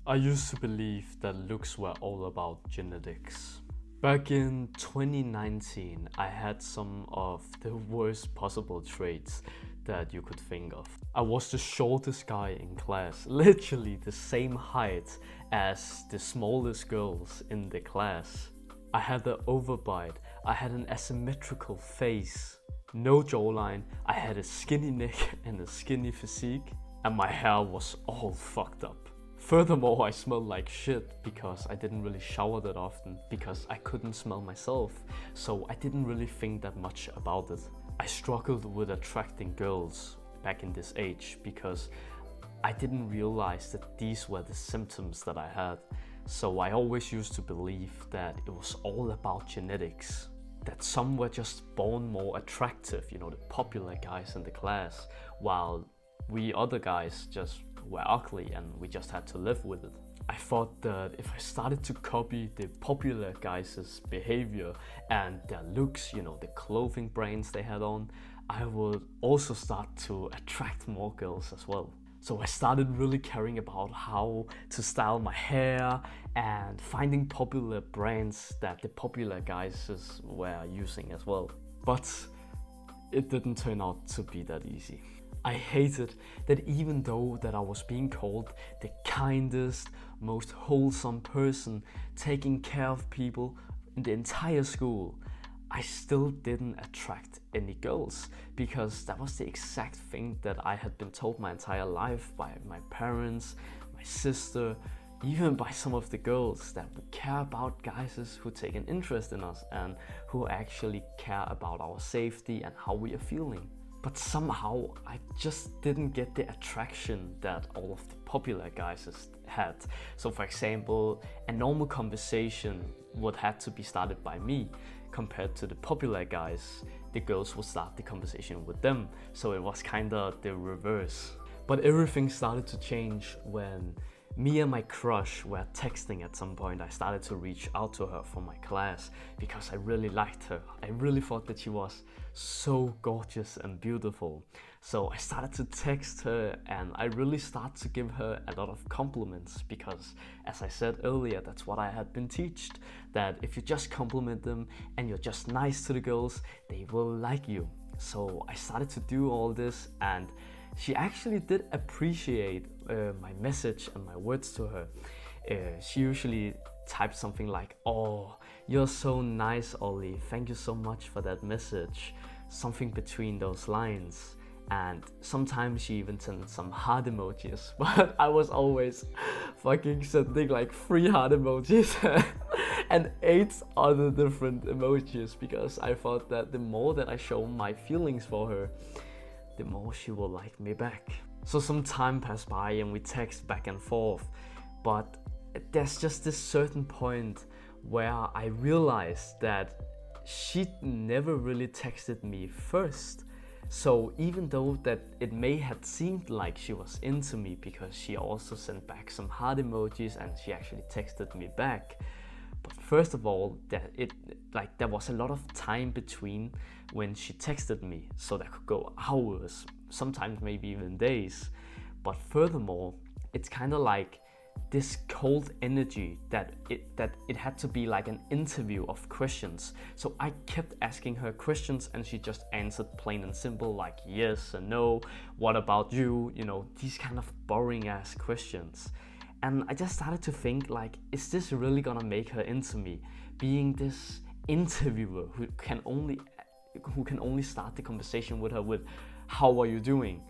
I used to believe that looks were all about genetics. Back in 2019, I had some of the worst possible traits that you could think of. I was the shortest guy in class, literally the same height as the smallest girls in the class. I had an overbite, I had an asymmetrical face, no jawline, I had a skinny neck and a skinny physique, and my hair was all fucked up. Furthermore, I smelled like shit because I didn't really shower that often because I couldn't smell myself, so I didn't really think that much about it. I struggled with attracting girls back in this age because I didn't realize that these were the symptoms that I had. So I always used to believe that it was all about genetics, that some were just born more attractive, the popular guys in the class, while we other guys just were ugly and we just had to live with it. I thought that if I started to copy the popular guys' behavior and their looks, the clothing brands they had on, I would also start to attract more girls as well. So I started really caring about how to style my hair and finding popular brands that the popular guys were using as well. But it didn't turn out to be that easy. I hated that even though that I was being called the kindest, most wholesome person taking care of people in the entire school, I still didn't attract any girls because that was the exact thing that I had been told my entire life by my parents, my sister, even by some of the girls that would care about guys who take an interest in us and who actually care about our safety and how we are feeling. But somehow I just didn't get the attraction that all of the popular guys had. So for example, a normal conversation would have to be started by me. Compared to the popular guys, the girls would start the conversation with them. So it was kinda the reverse. But everything started to change when me and my crush were texting at some point. I started to reach out to her from my class because I really liked her. I really thought that she was so gorgeous and beautiful. So I started to text her and I really started to give her a lot of compliments because, as I said earlier, that's what I had been taught, that if you just compliment them and you're just nice to the girls, they will like you. So I started to do all this and she actually did appreciate my message and my words to her. She usually typed something like, "Oh, you're so nice, Ollie. Thank you so much for that message." Something between those lines. And sometimes she even sent some heart emojis, but I was always fucking sending like 3 heart emojis and 8 other different emojis because I thought that the more that I show my feelings for her, the more she will like me back. So some time passed by and we text back and forth, but there's just this certain point where I realized that she never really texted me first. So even though that it may have seemed like she was into me because she also sent back some heart emojis and she actually texted me back, but first of all, there was a lot of time between when she texted me, so that could go hours, sometimes maybe even days. But furthermore, it's kind of like this cold energy that it had to be like an interview of questions. So I kept asking her questions and she just answered plain and simple, like yes and no, what about you, these kind of boring ass questions. And I just started to think like, is this really gonna make her into me? Being this interviewer who can only start the conversation with her with, "How are you doing?"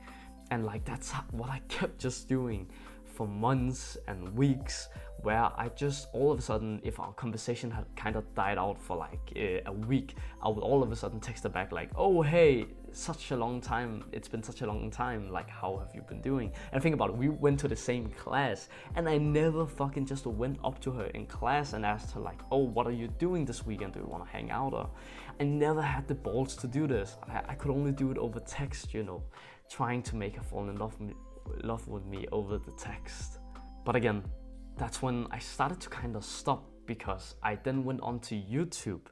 And like that's what I kept just doing for months and weeks, where I just all of a sudden, if our conversation had kind of died out for like a week, I would all of a sudden text her back like, "Oh hey, such a long time, it's been such a long time, like how have you been doing?" And think about it, we went to the same class and I never fucking just went up to her in class and asked her like, "Oh, what are you doing this weekend? Do you want to hang out?" Or I never had the balls to do this. I could only do it over text, trying to make her fall in love with me over the text. But again, that's when I started to kind of stop because I then went onto YouTube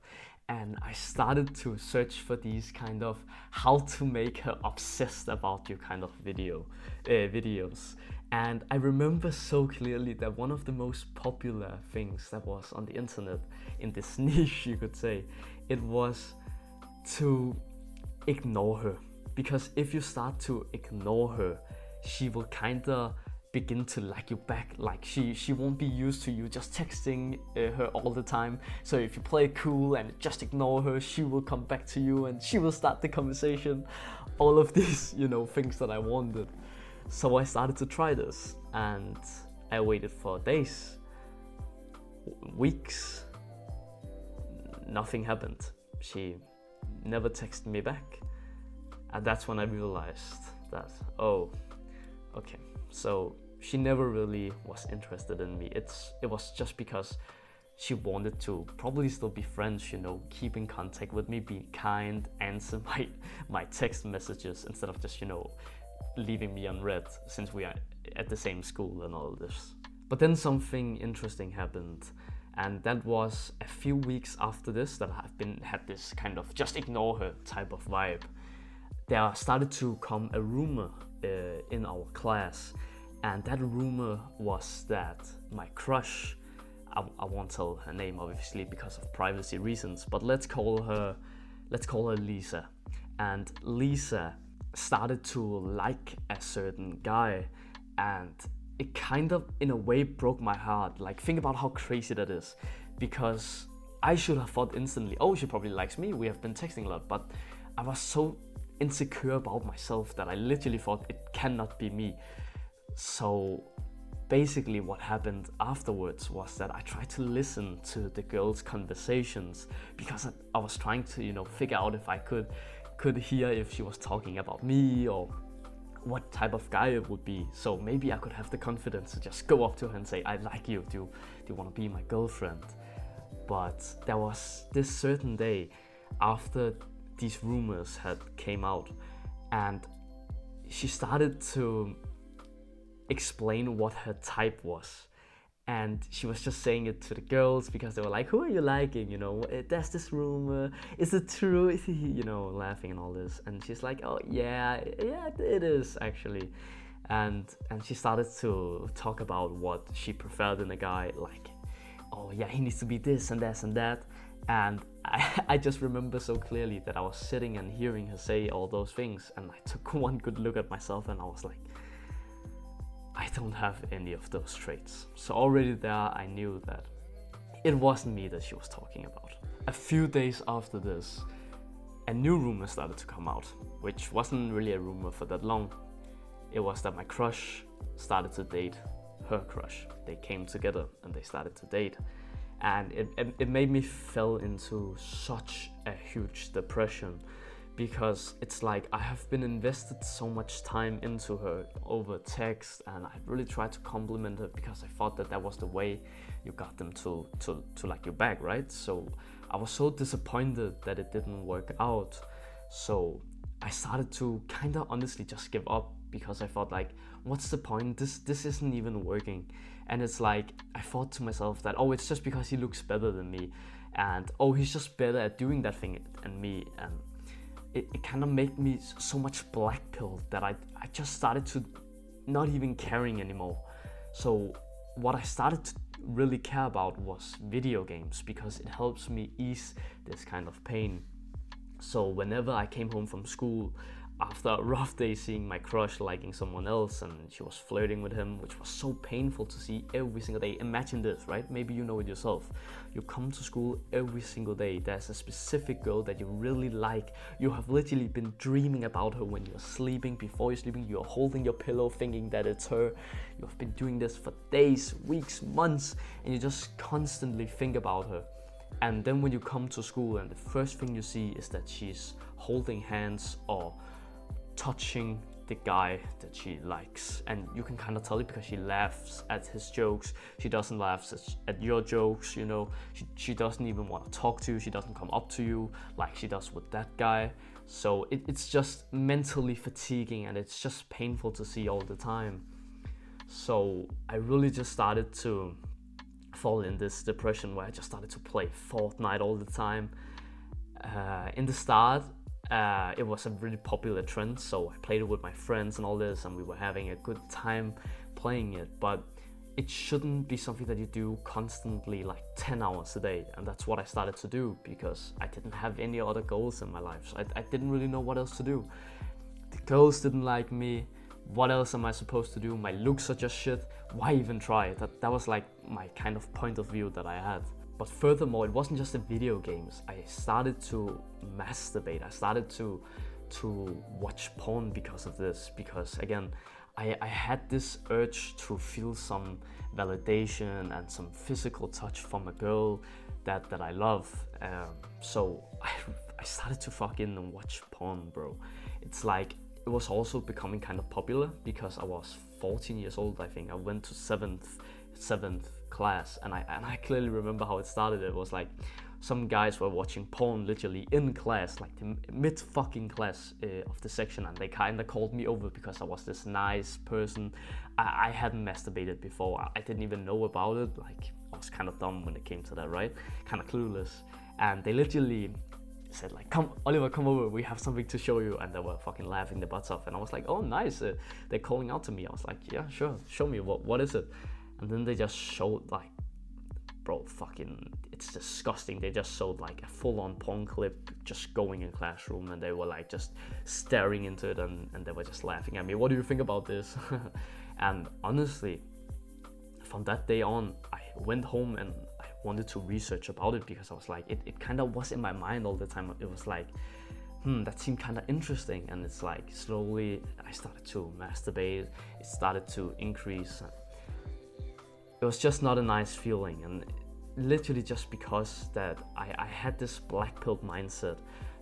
and I started to search for these kind of how to make her obsessed about you kind of videos. And I remember so clearly that one of the most popular things that was on the internet, in this niche you could say, it was to ignore her. Because if you start to ignore her, she will kinda begin to like you back. Like she won't be used to you just texting her all the time. So if you play it cool and just ignore her, she will come back to you and she will start the conversation. All of these, things that I wanted. So I started to try this, and I waited for days, weeks. Nothing happened. She never texted me back. And that's when I realized that, oh, okay, so she never really was interested in me. It was just because she wanted to probably still be friends, keep in contact with me, be kind, answer my text messages instead of just, leaving me unread, since we are at the same school and all this. But then something interesting happened, and that was a few weeks after this that I've had this kind of just ignore her type of vibe. There started to come a rumor in our class, and that rumor was that my crush, I won't tell her name obviously because of privacy reasons, but let's call her Lisa. And Lisa started to like a certain guy, and it kind of in a way broke my heart. Like, think about how crazy that is, because I should have thought instantly, oh, she probably likes me, we have been texting a lot, but I was so insecure about myself that I literally thought it cannot be me. So basically what happened afterwards was that I tried to listen to the girls' conversations, because I was trying to figure out if I could hear if she was talking about me or what type of guy it would be. So maybe I could have the confidence to just go up to her and say, I like you, do you want to be my girlfriend? But there was this certain day after these rumors had came out, and she started to explain what her type was, and she was just saying it to the girls because they were like, who are you liking, there's this rumor, is it true, laughing and all this. And she's like, oh yeah, it is actually. And she started to talk about what she preferred in a guy, like, oh yeah, he needs to be this and this and that. And I just remember so clearly that I was sitting and hearing her say all those things, and I took one good look at myself and I was like, I don't have any of those traits. So already there I knew that it wasn't me that she was talking about. A few days after this, a new rumor started to come out, which wasn't really a rumor for that long. It was that my crush started to date her crush. They came together and they started to date. And it made me fell into such a huge depression, because it's like I have been invested so much time into her over text, and I really tried to compliment her because I thought that was the way you got them to like you back, right? So I was so disappointed that it didn't work out. So I started to kind of honestly just give up, because I thought like, what's the point? This isn't even working. And it's like, I thought to myself that, oh, it's just because he looks better than me, and oh, he's just better at doing that thing than me. And it kind of made me so much blackpilled that I just started to not even caring anymore. So what I started to really care about was video games, because it helps me ease this kind of pain. So whenever I came home from school after a rough day seeing my crush liking someone else and she was flirting with him, which was so painful to see every single day. Imagine this, right? Maybe you know it yourself. You come to school every single day. There's a specific girl that you really like. You have literally been dreaming about her when you're sleeping. Before you're sleeping, you're holding your pillow thinking that it's her. You have been doing this for days, weeks, months, and you just constantly think about her. And then when you come to school and the first thing you see is that she's holding hands or touching the guy that she likes, and you can kind of tell it because she laughs at his jokes. She doesn't laugh at your jokes, she doesn't even want to talk to you. She doesn't come up to you like she does with that guy. So it's just mentally fatiguing, and it's just painful to see all the time. So I really just started to fall in this depression where I just started to play Fortnite all the time. In the start, it was a really popular trend, so I played it with my friends and all this, and we were having a good time playing it, but it shouldn't be something that you do constantly, like 10 hours a day. And that's what I started to do because I didn't have any other goals in my life. So I didn't really know what else to do. The girls didn't like me. What else am I supposed to do? My looks are just shit. Why even try? That was like my kind of point of view that I had. But furthermore, it wasn't just the video games. I started to masturbate. I started to watch porn because of this. Because again, I had this urge to feel some validation and some physical touch from a girl that I love. So I started to fucking watch porn, bro. It's like, it was also becoming kind of popular because I was 14 years old, I think. I went to seventh class, and I clearly remember how it started. It was like some guys were watching porn literally in class, like the mid fucking class of the section, and they kind of called me over because I was this nice person. I hadn't masturbated before. I didn't even know about it. Like, I was kind of dumb when it came to that, right? Kind of clueless. And they literally said like, "Come, Oliver, come over, we have something to show you." And they were fucking laughing their butts off, and I was like, "Oh, nice, they're calling out to me." I was like, "Yeah, sure, show me, what is it?" And then they just showed like, bro, fucking, it's disgusting. They just showed like a full-on porn clip just going in classroom, and they were like just staring into it, and they were just laughing at me. "What do you think about this?" And honestly, from that day on, I went home and I wanted to research about it because I was like, it kind of was in my mind all the time. It was like, that seemed kind of interesting. And it's like, slowly I started to masturbate. It started to increase. It was just not a nice feeling, and literally just because that I had this black pill mindset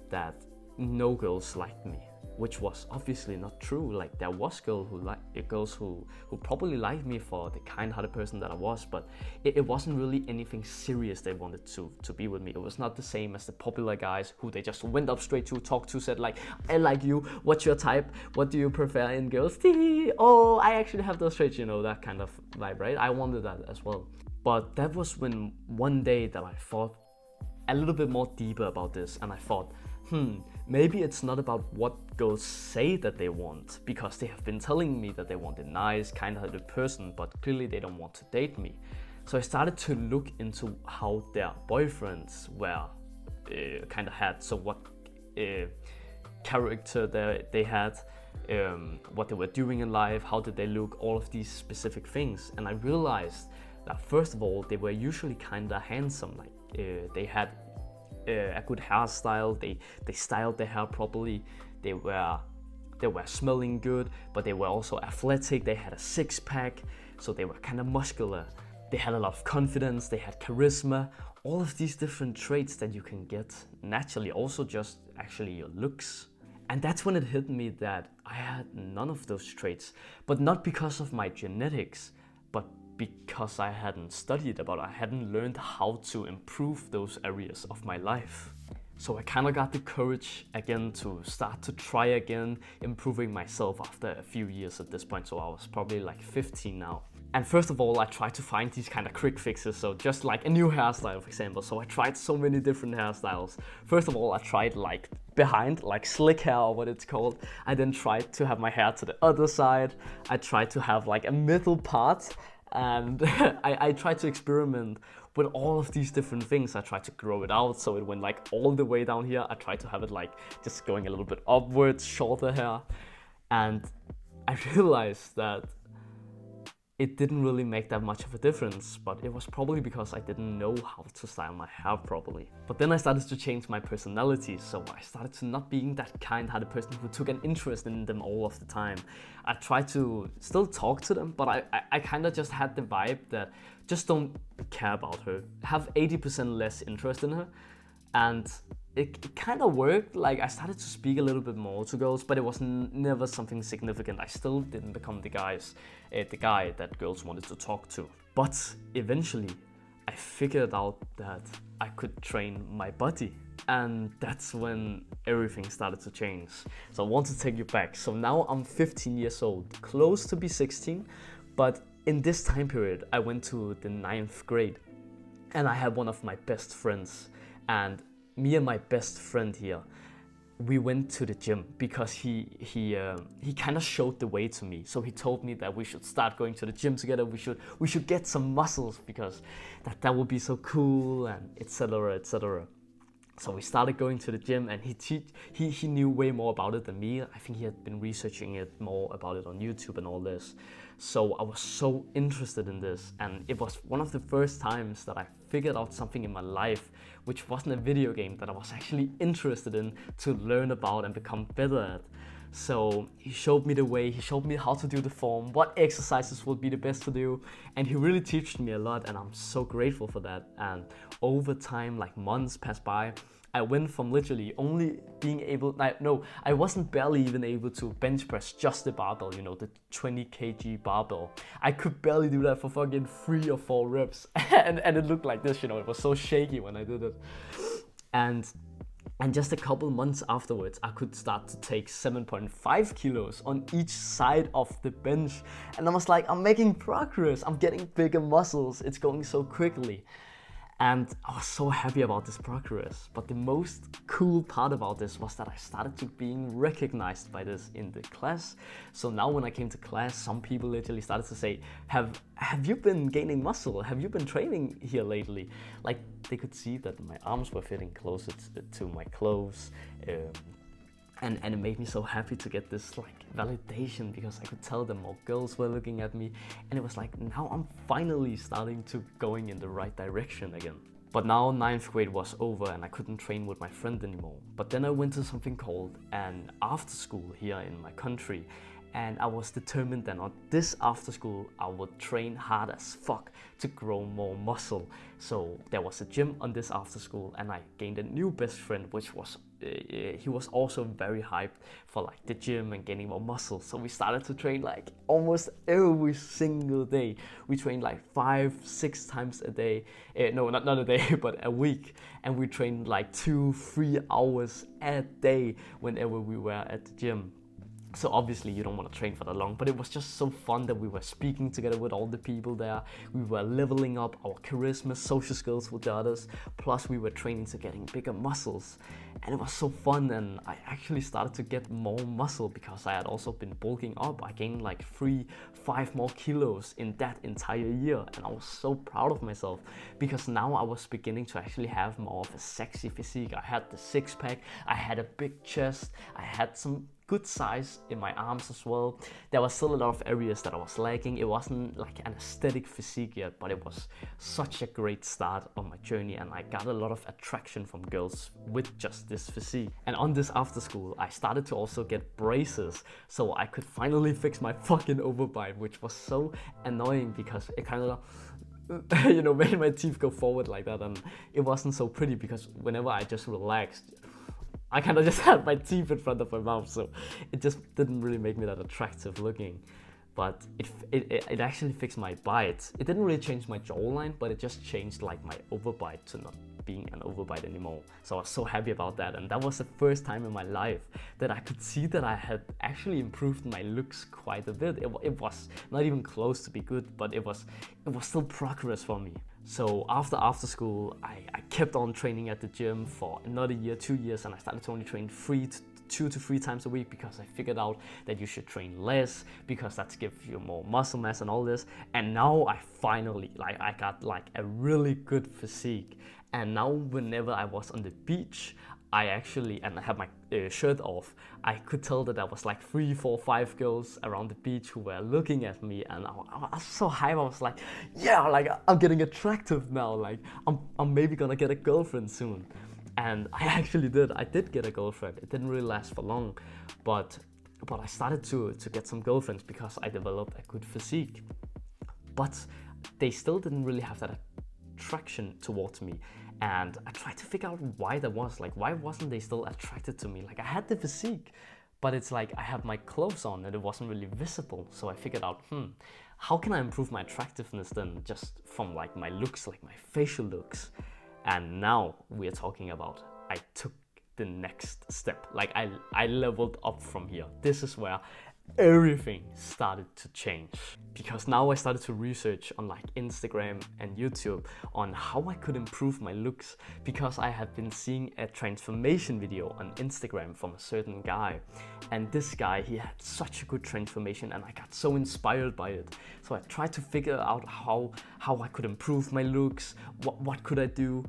that no girls liked me, which was obviously not true. Like, there was girls who probably liked me for the kind-hearted person that I was, but it wasn't really anything serious they wanted to be with me. It was not the same as the popular guys who they just went up straight to, talked to, said like, "I like you, what's your type, what do you prefer in girls?" Oh, I actually have those traits, that kind of vibe, right? I wanted that as well. But that was when one day that I thought a little bit more deeper about this, and I thought, maybe it's not about what girls say that they want, because they have been telling me that they want a nice, kind-hearted person, but clearly they don't want to date me. So I started to look into how their boyfriends were kind of had, so what character they had, what they were doing in life, how did they look, all of these specific things. And I realized that first of all, they were usually kind of handsome. Like they had a good hairstyle, they styled their hair properly, they were smelling good, but they were also athletic, they had a six-pack, so they were kind of muscular. They had a lot of confidence, they had charisma, all of these different traits that you can get naturally, also just actually your looks. And that's when it hit me that I had none of those traits, but not because of my genetics, but because I hadn't studied about it. I hadn't learned how to improve those areas of my life. So I kind of got the courage again to start to try again, improving myself after a few years at this point. So I was probably like 15 now. And first of all, I tried to find these kind of quick fixes. So just like a new hairstyle, for example. So I tried so many different hairstyles. First of all, I tried like behind, like slick hair or what it's called. I then tried to have my hair to the other side. I tried to have like a middle part. And I tried to experiment with all of these different things. I tried to grow it out so it went like all the way down here. I tried to have it like just going a little bit upwards, shorter hair. And I realized that it didn't really make that much of a difference, but it was probably because I didn't know how to style my hair properly. But then I started to change my personality, so I started to not being that kind-hearted person who took an interest in them all of the time. I tried to still talk to them, but I kind of just had the vibe that just don't care about her. Have 80% less interest in her, and it kind of worked. Like, I started to speak a little bit more to girls, but it was never something significant. I still didn't become the guy that girls wanted to talk to. But eventually, I figured out that I could train my body. And that's when everything started to change. So I want to take you back. So now I'm 15 years old, close to be 16. But in this time period, I went to the 9th grade. And I had one of my best friends. And me and my best friend here, we went to the gym because he kind of showed the way to me. So he told me that we should start going to the gym together. We should get some muscles because that would be so cool, and etc. etc. So we started going to the gym, and he knew way more about it than me. I think he had been researching it more about it on YouTube and all this. So I was so interested in this, and it was one of the first times that I figured out something in my life which wasn't a video game, that I was actually interested in to learn about and become better at. So he showed me the way, he showed me how to do the form, what exercises would be the best to do, and he really taught me a lot, and I'm so grateful for that. And over time, like months passed by, I went from literally only being able, I wasn't barely even able to bench press just the barbell, the 20 kg barbell. I could barely do that for fucking 3 or 4 reps, and it looked like this, it was so shaky when I did it. And just a couple months afterwards, I could start to take 7.5 kilos on each side of the bench. And I was like, I'm making progress. I'm getting bigger muscles. It's going so quickly. And I was so happy about this progress. But the most cool part about this was that I started to being recognized by this in the class. So now when I came to class, some people literally started to say, have you been gaining muscle? Have you been training here lately? Like, they could see that my arms were fitting closer to my clothes. And it made me so happy to get this validation, because I could tell that more girls were looking at me, and it was like, now I'm finally starting to going in the right direction again. But now 9th grade was over and I couldn't train with my friend anymore. But then I went to something called an after school here in my country, and I was determined that on this after school I would train hard as fuck to grow more muscle. So there was a gym on this after school, and I gained a new best friend, which was he was also very hyped for the gym and gaining more muscle. So we started to train almost every single day. We trained 5-6 times a day. No, not a day, but a week. And we trained 2-3 hours a day whenever we were at the gym. So obviously you don't want to train for that long, but it was just so fun that we were speaking together with all the people there. We were leveling up our charisma, social skills with the others, plus we were training to getting bigger muscles. And it was so fun, and I actually started to get more muscle because I had also been bulking up. I gained 3-5 more kilos in that entire year, and I was so proud of myself because now I was beginning to actually have more of a sexy physique. I had the 6-pack, I had a big chest, I had some good size in my arms as well. There was still a lot of areas that I was lacking. It wasn't an aesthetic physique yet, but it was such a great start on my journey, and I got a lot of attraction from girls with just this physique. And on this after school, I started to also get braces, so I could finally fix my fucking overbite, which was so annoying because it kind of made my teeth go forward like that, and it wasn't so pretty because whenever I just relaxed, I kind of just had my teeth in front of my mouth, so it just didn't really make me that attractive looking. But it actually fixed my bite. It didn't really change my jawline, but it just changed my overbite to not being an overbite anymore. So I was so happy about that, and that was the first time in my life that I could see that I had actually improved my looks quite a bit. It was not even close to be good, but it was still progress for me. So after school, I kept on training at the gym for another year, 2 years, and I started to only train 2 to 3 times a week because I figured out that you should train less because that gives you more muscle mass and all this. And now I finally, I got a really good physique. And now whenever I was on the beach, I had my shirt off, I could tell that there was 3, 4, 5 girls around the beach who were looking at me, and I was so hyped. I was like, yeah, I'm getting attractive now. I'm maybe gonna get a girlfriend soon. And I actually did. I did get a girlfriend. It didn't really last for long, but I started to get some girlfriends because I developed a good physique. But they still didn't really have that attraction towards me. And I tried to figure out why that was. Why wasn't they still attracted to me? I had the physique, but it's I had my clothes on and it wasn't really visible. So I figured out, how can I improve my attractiveness then just from my looks, my facial looks? And now we're talking about, I took the next step. I leveled up from here. This is where everything started to change, because now I started to research on like Instagram and YouTube on how I could improve my looks, because I had been seeing a transformation video on Instagram from a certain guy, and this guy, he had such a good transformation and I got so inspired by it. So I tried to figure out how I could improve my looks. What could I do?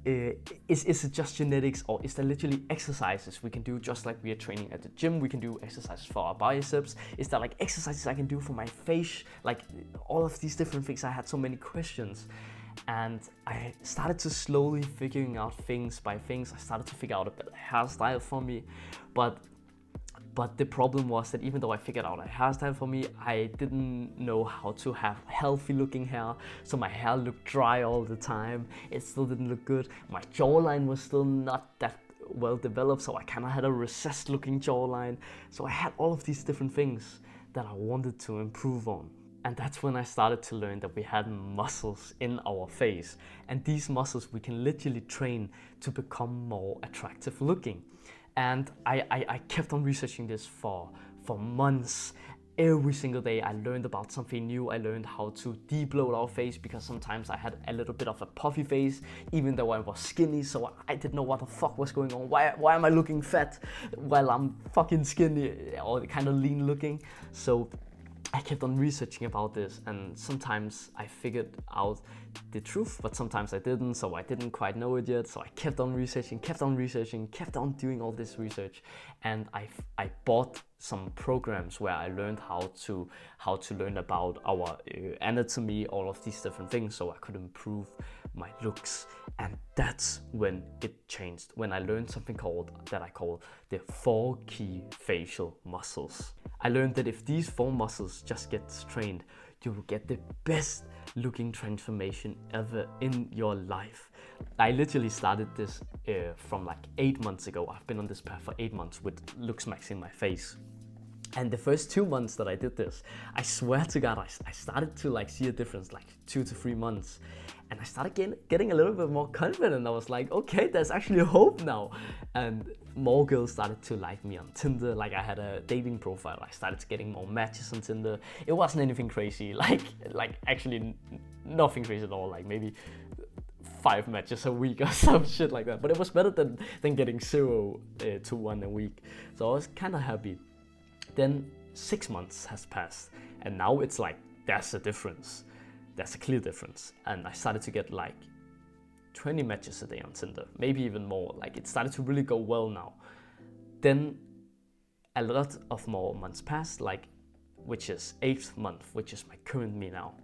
Is it just genetics, or is there literally exercises we can do just like we are training at the gym? We can do exercises for our biceps. Is there like exercises I can do for my face? Like all of these different things. I had so many questions, and I started to slowly figuring out things by things. I started to figure out a better hairstyle for me, but the problem was that even though I figured out a hairstyle for me, I didn't know how to have healthy looking hair. So my hair looked dry all the time. It still didn't look good. My jawline was still not that well developed, so I kind of had a recessed looking jawline. So I had all of these different things that I wanted to improve on. And that's when I started to learn that we had muscles in our face. And these muscles we can literally train to become more attractive looking. And I kept on researching this for months. Every single day I learned about something new. I learned how to de-bloat our face, because sometimes I had a little bit of a puffy face even though I was skinny, so I didn't know what the fuck was going on. Why am I looking fat while I'm fucking skinny or kind of lean looking? So I kept on researching about this, and sometimes I figured out the truth, but sometimes I didn't, so I didn't quite know it yet. So I kept on researching, kept on doing all this research, and I bought some programs where I learned how to learn about our anatomy, all of these different things, so I could improve my looks. And that's when it changed, when I learned something that I call the 4 key facial muscles. I learned that if these 4 muscles just get trained, you will get the best looking transformation ever in your life. I literally started this from like 8 months ago. I've been on this path for 8 months with Looks Max in my face. And the first 2 months that I did this, I swear to God, I started to like see a difference, like 2 to 3 months. And I started getting a little bit more confident. I was like, okay, there's actually hope now. And more girls started to like me on Tinder. Like I had a dating profile. I started getting more matches on Tinder. It wasn't anything crazy, like actually nothing crazy at all. Like maybe 5 matches a week or some shit like that. But it was better than getting 0 to 1 a week. So I was kind of happy. Then 6 months has passed, and now it's like there's a difference. There's a clear difference. And I started to get like 20 matches a day on Tinder, maybe even more. Like it started to really go well now. Then a lot of more months passed, like which is 8th month, which is my current me now.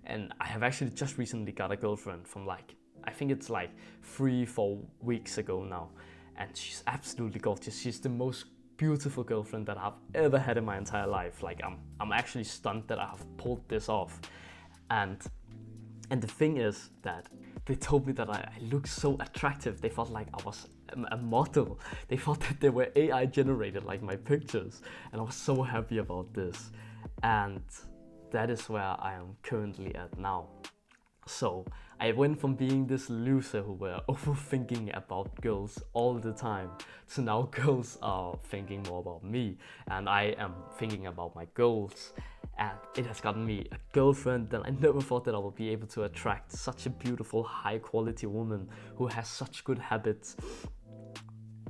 And I have actually just recently got a girlfriend from like, I think it's like 3-4 weeks ago now. And she's absolutely gorgeous. She's the most beautiful girlfriend that I've ever had in my entire life. Like I'm actually stunned that I have pulled this off. And the thing is that they told me that I look so attractive. They felt like I was a model. They thought that they were AI generated, like my pictures. And I was so happy about this. And that is where I am currently at now. So I went from being this loser who were overthinking about girls all the time to now girls are thinking more about me, and I am thinking about my goals. And it has gotten me a girlfriend that I never thought that I would be able to attract. Such a beautiful, high quality woman who has such good habits.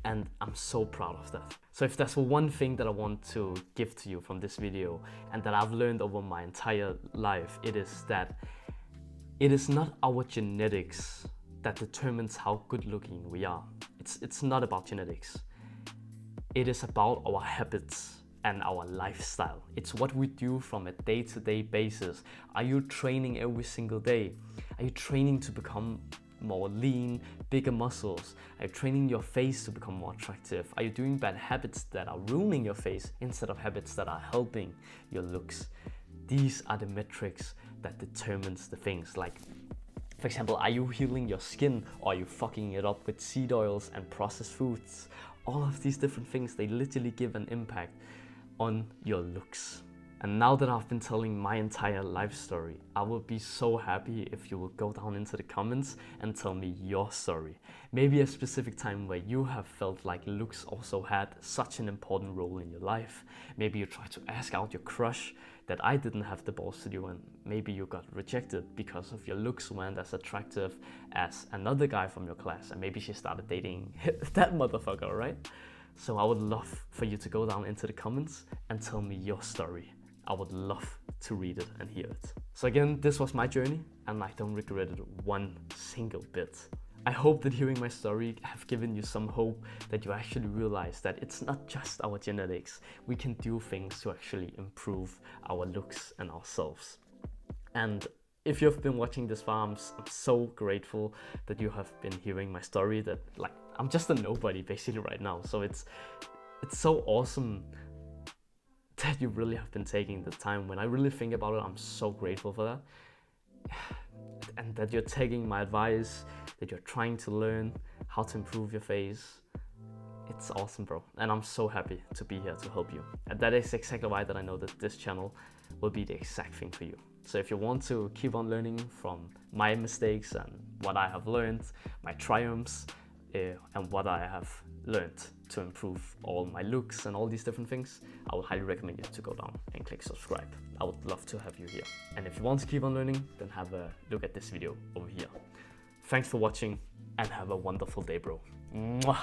And I'm so proud of that. So if there's one thing that I want to give to you from this video, and that I've learned over my entire life, it is that it is not our genetics that determines how good looking we are. It's not about genetics. It is about our habits and our lifestyle. It's what we do from a day-to-day basis. Are you training every single day? Are you training to become more lean, bigger muscles? Are you training your face to become more attractive? Are you doing bad habits that are ruining your face instead of habits that are helping your looks? These are the metrics that determines the things. Like, for example, are you healing your skin, or are you fucking it up with seed oils and processed foods? All of these different things, they literally give an impact on your looks. And now that I've been telling my entire life story, I would be so happy if you would go down into the comments and tell me your story. Maybe a specific time where you have felt like looks also had such an important role in your life. Maybe you tried to ask out your crush that I didn't have the balls to do, and maybe you got rejected because of your looks weren't as attractive as another guy from your class, and maybe she started dating that motherfucker, right? So I would love for you to go down into the comments and tell me your story. I would love to read it and hear it. So again, this was my journey, and I don't regret it one single bit. I hope that hearing my story have given you some hope that you actually realize that it's not just our genetics. We can do things to actually improve our looks and ourselves. And if you've been watching this far, I'm so grateful that you have been hearing my story, that like I'm just a nobody basically right now. So it's so awesome that you really have been taking the time. When I really think about it, I'm so grateful for that. And that you're taking my advice, that you're trying to learn how to improve your face. It's awesome, bro. And I'm so happy to be here to help you. And that is exactly why that I know that this channel will be the exact thing for you. So if you want to keep on learning from my mistakes and what I have learned, my triumphs, and what I have learned to improve all my looks and all these different things, I would highly recommend you to go down and click subscribe. I would love to have you here. And if you want to keep on learning, then have a look at this video over here. Thanks for watching and have a wonderful day, bro. Mwah!